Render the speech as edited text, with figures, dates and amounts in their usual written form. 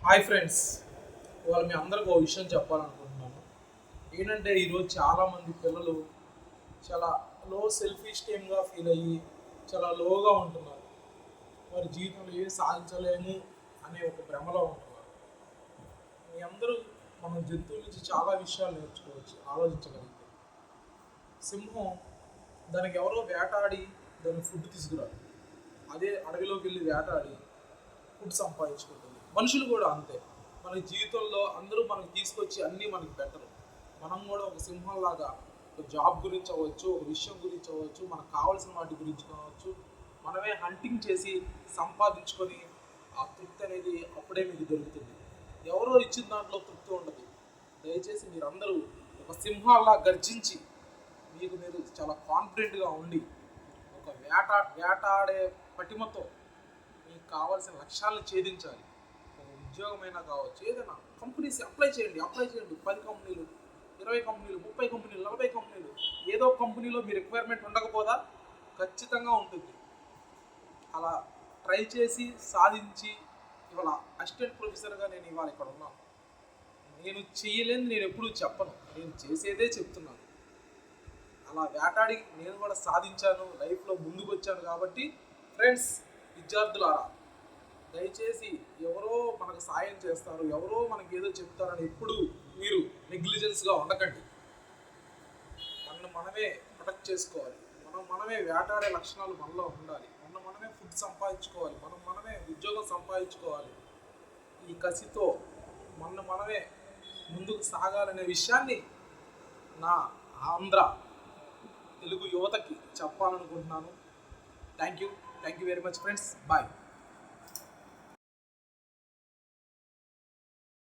Hi friends, ఇవాళ మీ అందరికి ఒక విషయం చెప్పాలనుకుంటున్నాను. ఏంటంటే ఈరోజు చాలామంది పిల్లలు చాలా సెల్ఫ్ ఎస్టీమ్గా ఫీల్ అయ్యి చాలా లోగా ఉంటున్నారు. వారి జీవితంలో ఏం సాధించలేము అనే ఒక భ్రమలో ఉంటున్నారు. మీ అందరూ మనం జంతువుల నుంచి చాలా విషయాలు నేర్చుకోవచ్చు ఆలోచించగలిగితే. సింహం దానికి ఎవరో వేటాడి దాని ఫుడ్ తీసుకురాదు. అదే అడవిలోకి వెళ్ళి వేటాడి ఫుడ్ సంపాదించుకుంటుంది. మనుషులు కూడా అంతే. మన జీవితంలో అందరూ మనకు తీసుకొచ్చి అన్నీ మనకి పెట్టరు. మనం కూడా ఒక సింహంలాగా ఒక జాబ్ గురించి అవ్వచ్చు, ఒక విషయం గురించి అవ్వచ్చు, మనకు కావాల్సిన వాటి గురించి కావచ్చు, మనమే హంటింగ్ చేసి సంపాదించుకొని ఆ తృప్తి అనేది అప్పుడే మీకు దొరుకుతుంది. ఎవరో ఇచ్చిన దాంట్లో తృప్తి ఉండదు. దయచేసి మీరందరూ ఒక సింహాల్లా గర్జించి మీరు చాలా కాన్ఫిడెంట్గా ఉండి ఒక వేటాడే పటిమతో మీకు కావాల్సిన లక్ష్యాలను ఛేదించాలి. ఒక ఉద్యోగమైనా కావచ్చు, ఏదైనా కంపెనీస్ అప్లై చేయండి. 10 కంపెనీలు, 20 కంపెనీలు, 30 కంపెనీలు, 40 కంపెనీలు, ఏదో కంపెనీలో మీ రిక్వైర్మెంట్ ఉండకపోదా? ఖచ్చితంగా ఉంటుంది. అలా ట్రై చేసి సాధించి ఇవాళ అసిస్టెంట్ ప్రొఫెసర్గా నేను ఇవాళ ఇక్కడ ఉన్నాను. నేను చేయలేని నేను ఎప్పుడూ చెప్పను, నేను చేసేదే చెప్తున్నాను. అలా వేటాడి నేను కూడా సాధించాను, లైఫ్లో ముందుకు వచ్చాను. కాబట్టి ఫ్రెండ్స్, విద్యార్థులారా, దయచేసి ఎవరో మనకు సాయం చేస్తారు, ఎవరో మనకి ఏదో చెప్తారని ఎప్పుడు మీరు నెగ్లిజెన్స్గా ఉండకండి. మనమే ప్రొటెక్ట్ చేసుకోవాలి. మనమే వేటాడే లక్షణాలు మనలో ఉండాలి. మనమే ఫుడ్ సంపాదించుకోవాలి. మనమే ఉద్యోగం సంపాదించుకోవాలి. ఈ కసితో మనమే ముందుకు సాగాలనే విషయాన్ని నా ఆంధ్ర తెలుగు యువతకి చెప్పాలనుకుంటున్నాను. Thank you very much friends. Bye.